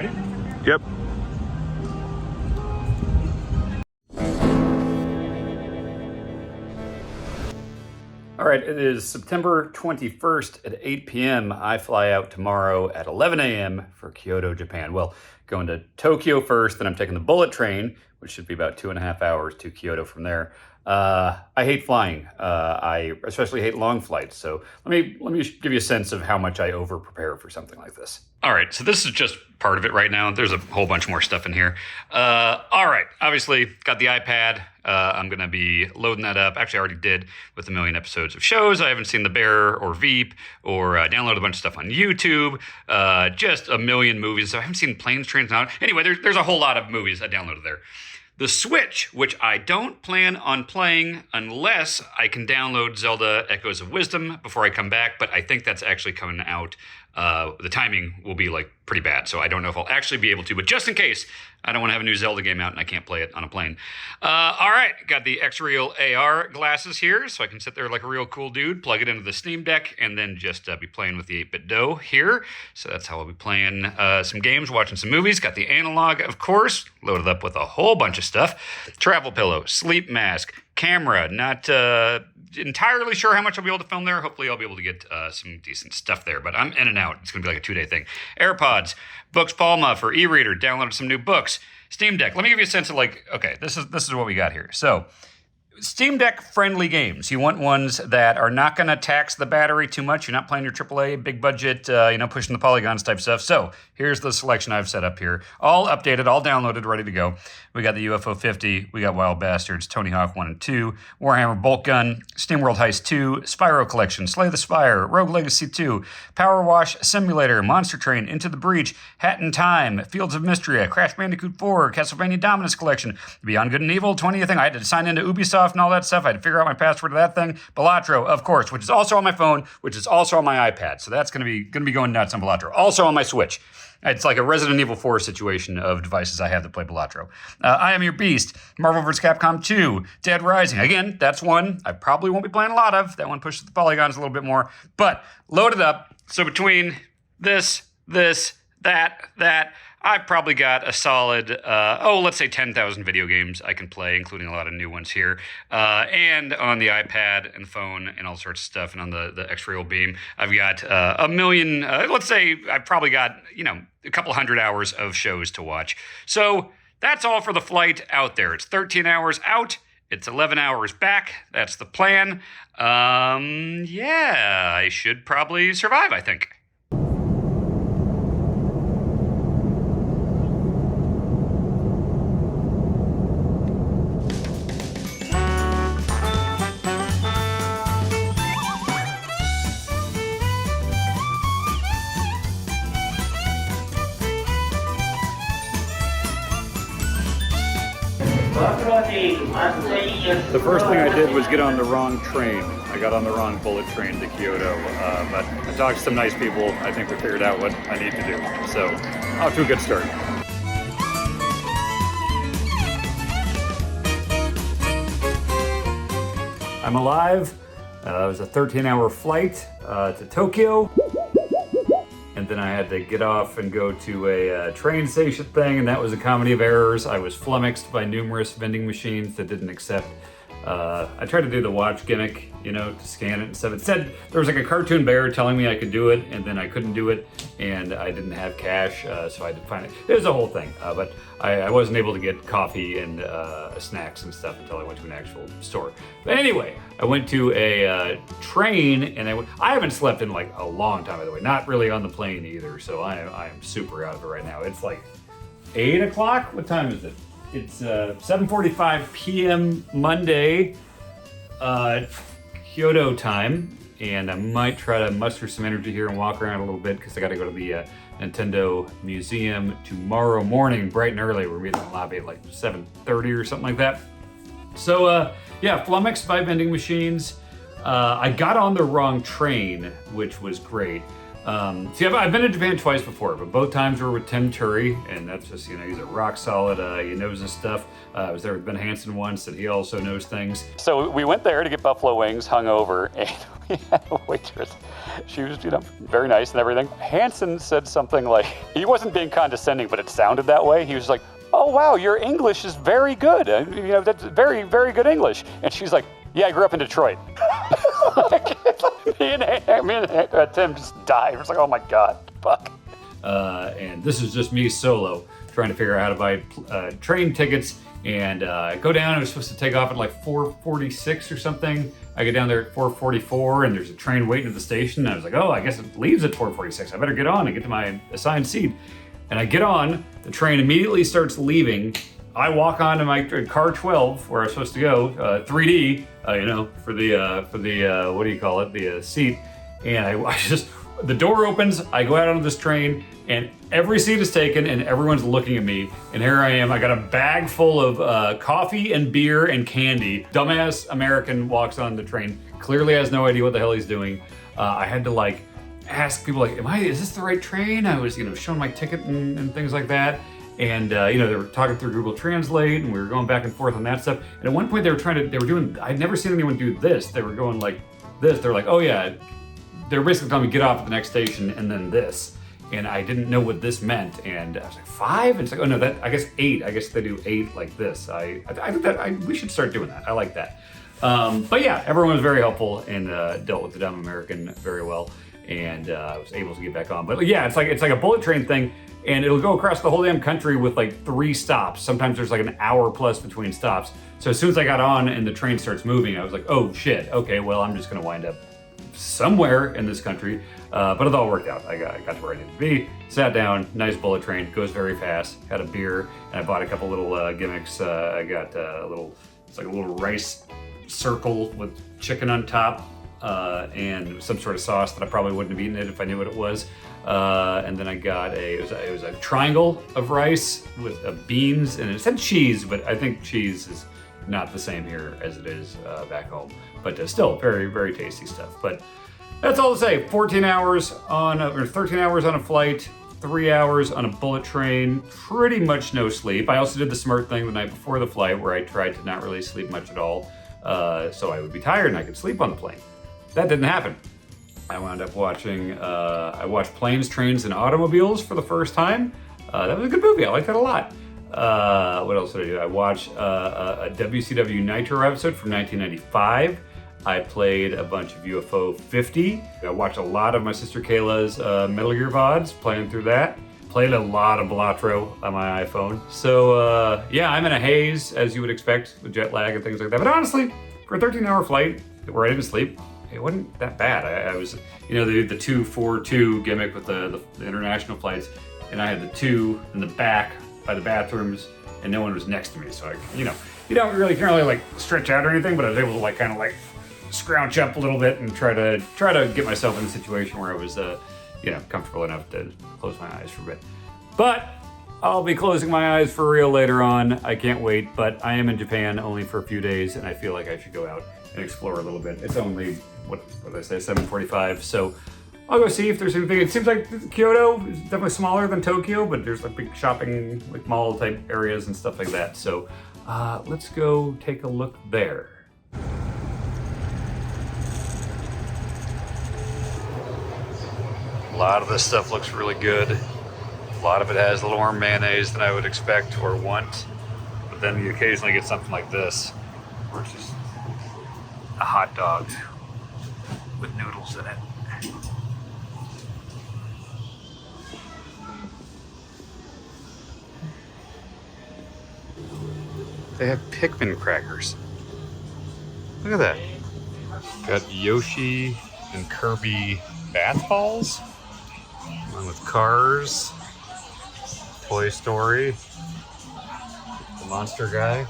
Ready? Yep. All right, it is September 21st at 8 p.m. I fly out tomorrow at 11 a.m. for Kyoto, Japan. Well, going to Tokyo first, then I'm taking the bullet train, which should be about 2.5 hours to Kyoto from there. I hate flying. I especially hate long flights. So let me give you a sense of how much I over prepare for something like this. All right, so this is just part of it right now. There's a whole bunch more stuff in here. All right, obviously got the iPad. I'm gonna be loading that up. Actually, I already did with a million episodes of shows. I haven't seen The Bear or Veep or downloaded a bunch of stuff on YouTube. Just a million movies. So I haven't seen Planes, Trains, and Automobiles. Anyway, there's a whole lot of movies I downloaded there. The Switch, which I don't plan on playing unless I can download Zelda Echoes of Wisdom before I come back, but I think that's actually coming out. The timing will be like pretty bad, so I don't know if I'll actually be able to, but just in case, I don't want to have a new Zelda game out and I can't play it on a plane. All right, got the X-Real AR glasses here, so I can sit there like a real cool dude, plug it into the Steam Deck, and then just be playing with the 8-bit dough here. So that's how I'll be playing some games, watching some movies. Got the analog, of course, loaded up with a whole bunch of stuff. Travel pillow, sleep mask, camera, not entirely sure how much I'll be able to film there. Hopefully I'll be able to get some decent stuff there, but I'm in and out. It's gonna be like a 2-day thing. AirPods, Books Palma for e-reader, downloaded some new books. Steam Deck, let me give you a sense of like, okay, this is what we got here. So Steam Deck friendly games. You want ones that are not going to tax the battery too much. You're not playing your AAA, big budget, pushing the polygons type stuff. So here's the selection I've set up here. All updated, all downloaded, ready to go. We got the UFO 50, we got Wild Bastards, Tony Hawk 1 and 2, Warhammer Bolt Gun, SteamWorld Heist 2, Spyro Collection, Slay the Spire, Rogue Legacy 2, Power Wash Simulator, Monster Train, Into the Breach, Hat in Time, Fields of Mystery, Crash Bandicoot 4, Castlevania Dominus Collection, Beyond Good and Evil, 20th thing. I had to sign into Ubisoft and all that stuff. I had to figure out my password to that thing. Balatro, of course, which is also on my phone, which is also on my iPad. So that's gonna be going nuts on Balatro. Also on my Switch. It's like a Resident Evil 4 situation of devices I have that play Balatro. I Am Your Beast, Marvel vs. Capcom 2, Dead Rising. Again, that's one I probably won't be playing a lot of. That one pushes the polygons a little bit more, but loaded up. So between this, that, I've probably got a solid, let's say 10,000 video games I can play, including a lot of new ones here. And on the iPad and phone and all sorts of stuff, and on the X-Real Beam, I've got a million, let's say I've probably got, a couple hundred hours of shows to watch. So that's all for the flight out there. It's 13 hours out. It's 11 hours back. That's the plan. Yeah, I should probably survive, I think. The first thing I did was get on the wrong train. I got on the wrong bullet train to Kyoto, but I talked to some nice people. I think we figured out what I need to do. So, off to a good start. I'm alive. It was a 13-hour flight to Tokyo. And then I had to get off and go to a train station thing, and that was a comedy of errors. I was flummoxed by numerous vending machines that didn't accept. I tried to do the watch gimmick, to scan it and stuff. It said there was like a cartoon bear telling me I could do it, and then I couldn't do it, and I didn't have cash, so I had to find it. It was a whole thing, but I wasn't able to get coffee and snacks and stuff until I went to an actual store. But anyway, I went to a train, and I haven't slept in like a long time, by the way. Not really on the plane either, so I am super out of it right now. It's like 8 o'clock? What time is it? It's 7:45 p.m. Monday, Kyoto time, and I might try to muster some energy here and walk around a little bit because I got to go to the Nintendo Museum tomorrow morning, bright and early. We're meeting in the lobby at like 7:30 or something like that. So yeah, flummoxed by vending machines. I got on the wrong train, which was great. See, I've been to Japan twice before, but both times were with Tim Turi, and that's just, he's a rock solid, he knows his stuff. I was there with Ben Hansen once, and he also knows things. So we went there to get buffalo wings, hung over, and we had a waitress. She was, very nice and everything. Hanson said something like, he wasn't being condescending, but it sounded that way. He was like, "Oh wow, your English is very good. That's very, very good English." And she's like, "Yeah, I grew up in Detroit." me and Tim just died. It was like, oh my God, fuck. And this is just me solo trying to figure out how to buy train tickets. And I go down, I was supposed to take off at like 4:46 or something. I get down there at 4:44 and there's a train waiting at the station. And I was like, oh, I guess it leaves at 4:46. I better get on and get to my assigned seat. And I get on, the train immediately starts leaving. I walk onto my car 12 where I was supposed to go, 3D, for the what do you call it, the seat. And I just, the door opens, I go out onto this train, and every seat is taken, and everyone's looking at me. And here I am, I got a bag full of coffee and beer and candy. Dumbass American walks on the train, clearly has no idea what the hell he's doing. I had to ask people is this the right train? I was, showing my ticket and things like that. And, they were talking through Google Translate, and we were going back and forth on that stuff. And at one point they were doing, I'd never seen anyone do this. They were going like this. They're like, oh yeah, they were basically telling me get off at the next station and then this. And I didn't know what this meant. And I was like, 5? And it's like, oh no, I guess 8. I guess they do 8 like this. I think we should start doing that. I like that. But yeah, everyone was very helpful and dealt with the dumb American very well. And I was able to get back on. But yeah, it's like a bullet train thing. And it'll go across the whole damn country with like 3 stops. Sometimes there's like an hour plus between stops. So as soon as I got on and the train starts moving, I was like, oh shit, okay, well, I'm just gonna wind up somewhere in this country. But it all worked out. I got to where I needed to be, sat down, nice bullet train, goes very fast, had a beer, and I bought a couple little gimmicks. I got it's like a little rice circle with chicken on top and some sort of sauce that I probably wouldn't have eaten it if I knew what it was. And then I got it was a triangle of rice with beans, and it said cheese, but I think cheese is not the same here as it is back home. But still very, very tasty stuff. But that's all to say, 13 hours on a flight, 3 hours on a bullet train, pretty much no sleep. I also did the smart thing the night before the flight where I tried to not really sleep much at all, so I would be tired and I could sleep on the plane. That didn't happen. I wound up watching, I watched Planes, Trains, and Automobiles for the first time. That was a good movie, I liked that a lot. What else did I do? I watched a WCW Nitro episode from 1995. I played a bunch of UFO 50. I watched a lot of my sister Kayla's Metal Gear VODs, playing through that. Played a lot of Balatro on my iPhone. So yeah, I'm in a haze, as you would expect, with jet lag and things like that. But honestly, for a 13-hour flight where I didn't sleep, it wasn't that bad. I was, they did the 2-4-2 gimmick with the international flights, and I had the 2 in the back by the bathrooms, and no one was next to me. So you can't really like stretch out or anything, but I was able to kind of scrouch up a little bit and try to get myself in a situation where I was, comfortable enough to close my eyes for a bit. But I'll be closing my eyes for real later on. I can't wait, but I am in Japan only for a few days, and I feel like I should go out and explore a little bit. It's only, what did I say, 7:45, so I'll go see if there's anything. It seems like Kyoto is definitely smaller than Tokyo, but there's big shopping, mall type areas and stuff like that. So let's go take a look there. A lot of this stuff looks really good. A lot of it has a little more mayonnaise than I would expect or want. But then you occasionally get something like this, where it's just a hot dog with noodles in it. They have Pikmin crackers. Look at that. Got Yoshi and Kirby bath balls. One with Cars, Toy Story, the Monster Guy,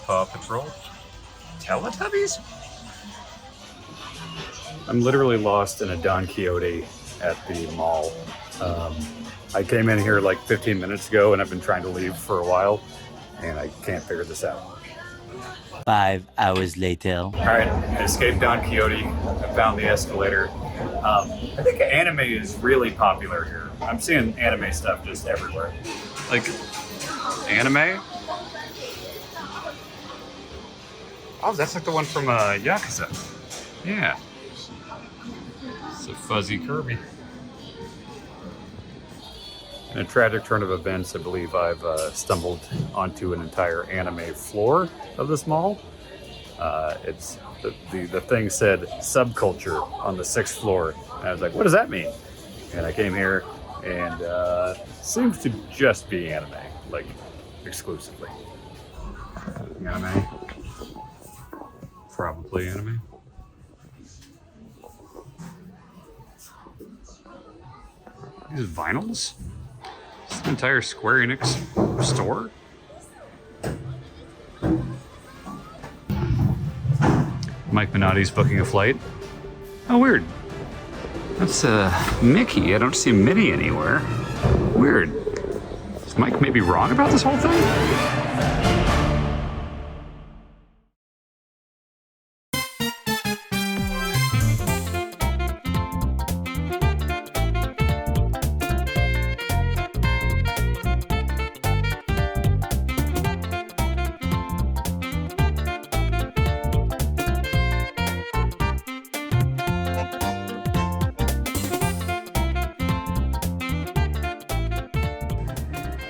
Paw Patrol, Teletubbies? I'm literally lost in a Don Quixote at the mall. I came in here 15 minutes ago and I've been trying to leave for a while and I can't figure this out. 5 hours later. All right, I escaped Don Quixote. I found the escalator. I think anime is really popular here. I'm seeing anime stuff just everywhere. Anime? Oh, that's the one from Yakuza. Yeah. It's a fuzzy Kirby. In a tragic turn of events, I believe I've stumbled onto an entire anime floor of this mall. It's the thing said subculture on the 6th floor. And I was like, what does that mean? And I came here and seems to just be anime, like exclusively. Anime? Probably anime. These vinyls? It's an entire Square Enix store? Mike Minotti's booking a flight. Oh, weird. That's Mickey. I don't see Minnie anywhere. Weird. Is Mike maybe wrong about this whole thing?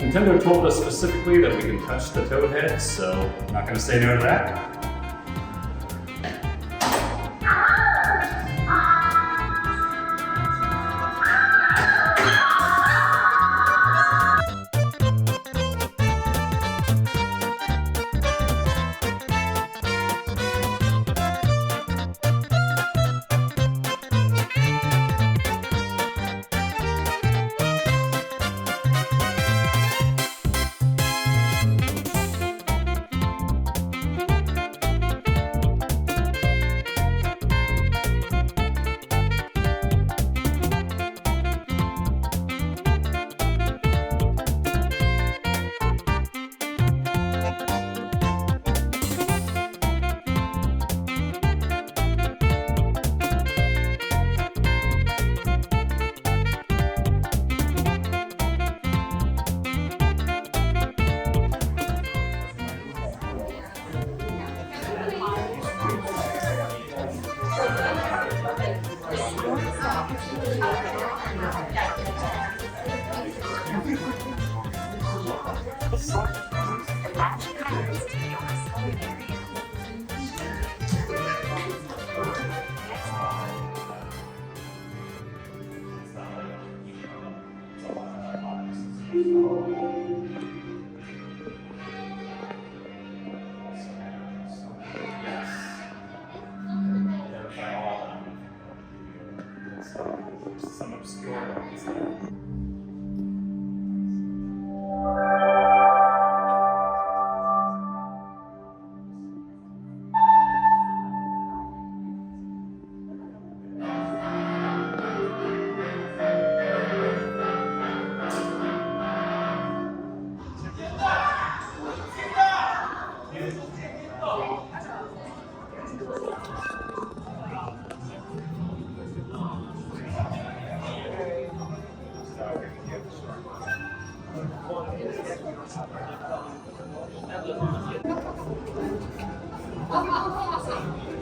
Nintendo told us specifically that we can touch the toad head, so I'm not going to say no to that. Some obscure ones.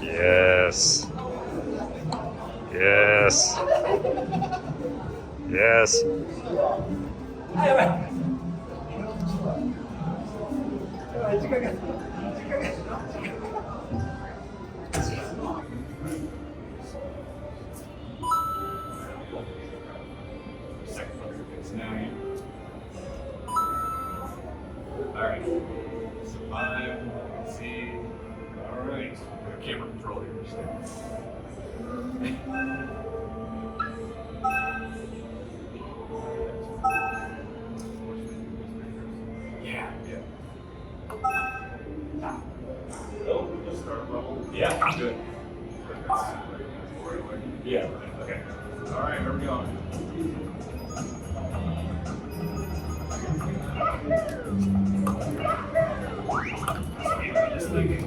Yes. Yes. Yes. Alright. Survive. See. Alright. Camera control here. Yeah. Oh, we just start level. Yeah, good. Yeah. Okay. Alright, where are we going? Just thinking.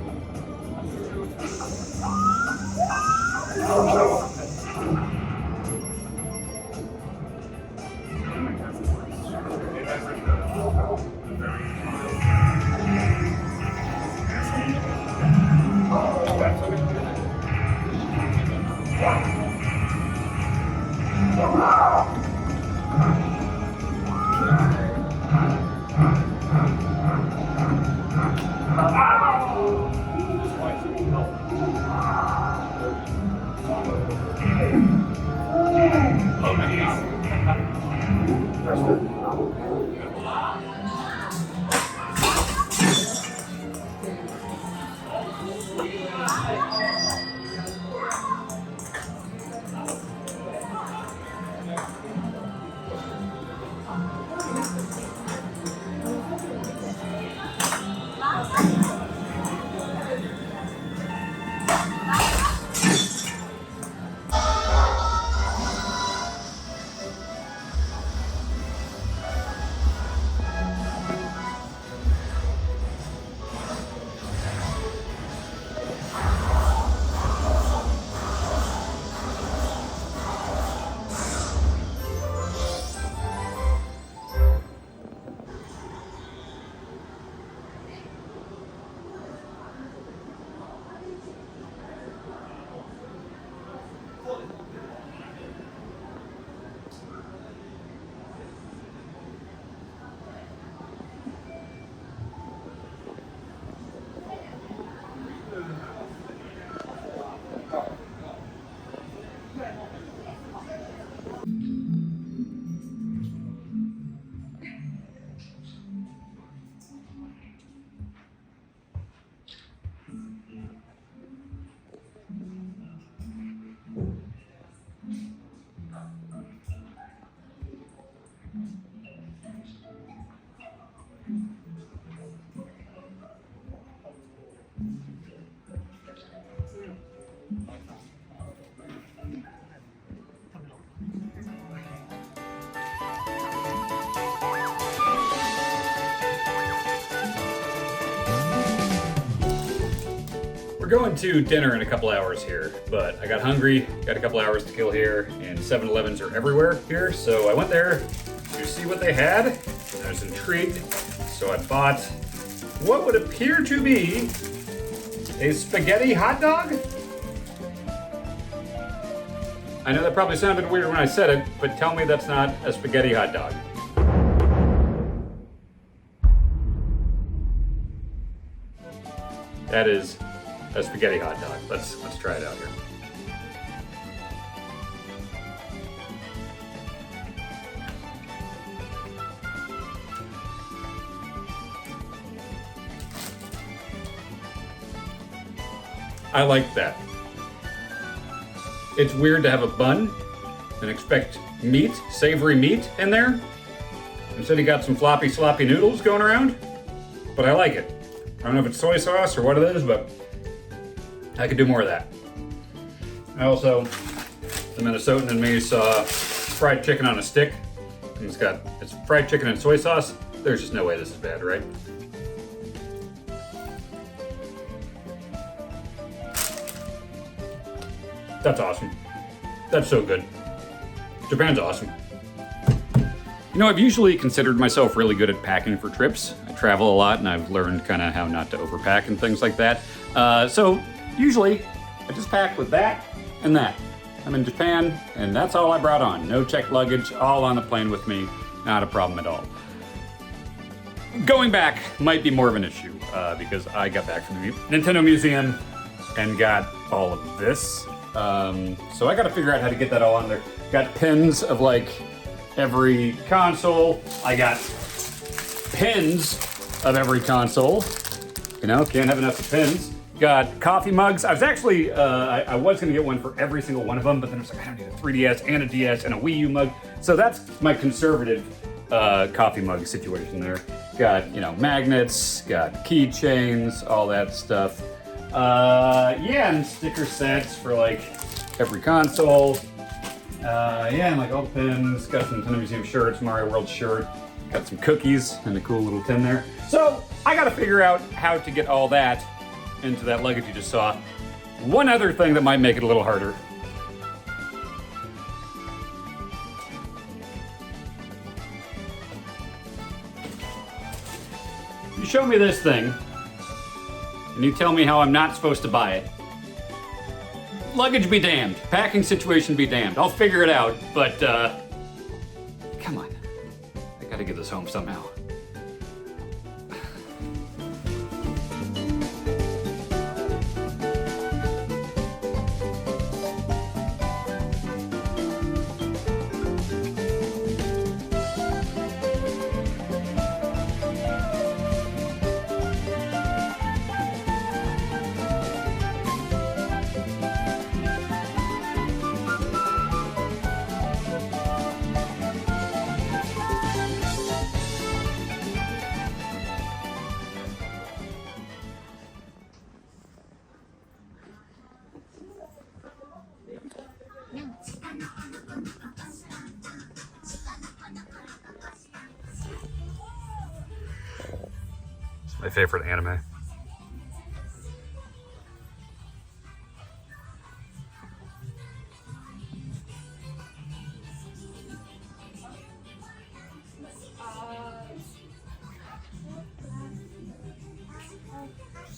We're going to dinner in a couple hours here, but I got hungry, got a couple hours to kill here, and 7-Elevens are everywhere here, so I went there to see what they had, and I was intrigued, so I bought what would appear to be a spaghetti hot dog? I know that probably sounded weird when I said it, but tell me that's not a spaghetti hot dog. That is a spaghetti hot dog. Let's try it out here. I like that. It's weird to have a bun and expect meat, savory meat in there. Instead you got some floppy, sloppy noodles going around, but I like it. I don't know if it's soy sauce or what it is, but I could do more of that. I also, the Minnesotan in me saw fried chicken on a stick, and it's fried chicken and soy sauce. There's just no way this is bad, right? That's awesome. That's so good. Japan's awesome. You know, I've usually considered myself really good at packing for trips. I travel a lot and I've learned kind of how not to overpack and things like that. So usually I just pack with that and that. I'm in Japan and that's all I brought on. No checked luggage, all on the plane with me. Not a problem at all. Going back might be more of an issue because I got back from the Nintendo Museum and got all of this. So I got to figure out how to get that all on there. Got pins of like every console. I got pins of every console. You know, can't have enough of pins. Got coffee mugs. I was actually, I was gonna get one for every single one of them, but then I was like, I don't need a 3DS and a DS and a Wii U mug. So that's my conservative coffee mug situation there. Got, you know, magnets, got keychains, all that stuff. Yeah, and sticker sets for like every console. Yeah, and like all the pins. Got some Nintendo Museum shirts, Mario World shirt. Got some cookies and a cool little tin there. So I gotta figure out how to get all that into that luggage you just saw. One other thing that might make it a little harder. You show me this thing, and you tell me how I'm not supposed to buy it. Luggage be damned. Packing situation be damned. I'll figure it out, but come on. I gotta get this home somehow. My favorite anime.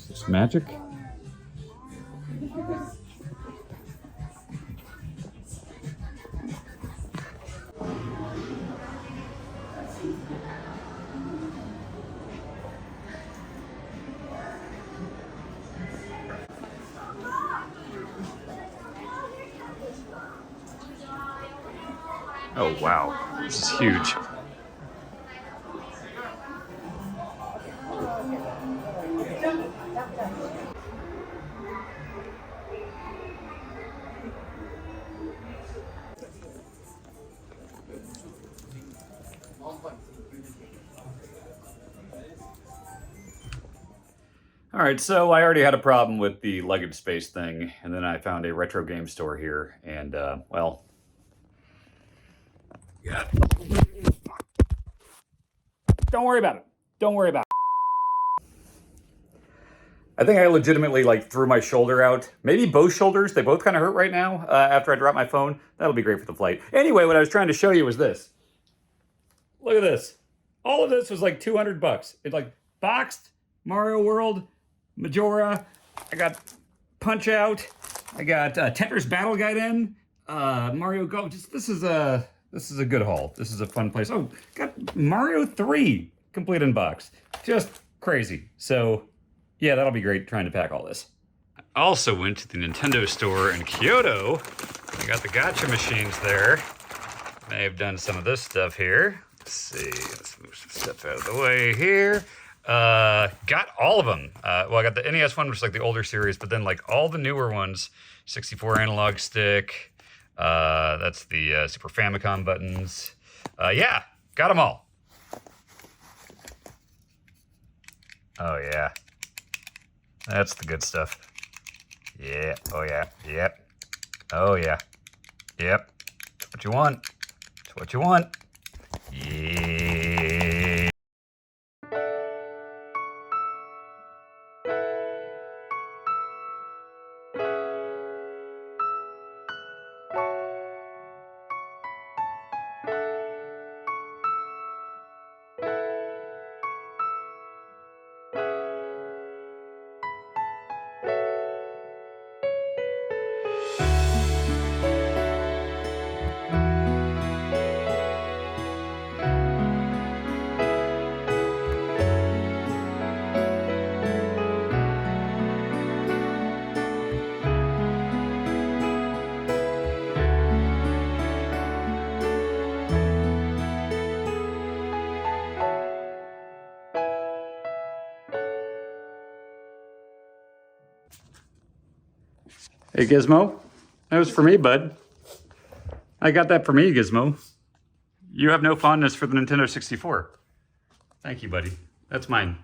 It's magic. Oh wow, this is huge. All right, so I already had a problem with the luggage space thing, and then I found a retro game store here, and well, yeah. Don't worry about it. Don't worry about it. I think I legitimately like threw my shoulder out. Maybe both shoulders. They both kind of hurt right now after I dropped my phone. That'll be great for the flight. Anyway, what I was trying to show you was this. Look at this. All of this was like $200. It's like boxed Mario World, Majora. I got Punch Out. I got Tetris Battle Guide in. Mario Go. This is a good haul. This is a fun place. Oh, got Mario 3 complete in box. Just crazy. So yeah, that'll be great trying to pack all this. I also went to the Nintendo store in Kyoto. I got the gacha machines there. May have done some of this stuff here. Let's see. Let's move some stuff out of the way here. Got all of them. Well, I got the NES one, which is like the older series, but then like all the newer ones, 64 analog stick. That's the Super Famicom buttons. Yeah, got them all. Oh yeah, that's the good stuff. Yeah. Oh yeah. Yep. Oh yeah. Yep. That's what you want. That's what you want. Yeah. Hey, Gizmo. That was for me, bud. I got that for me, Gizmo. You have no fondness for the Nintendo 64. Thank you, buddy. That's mine.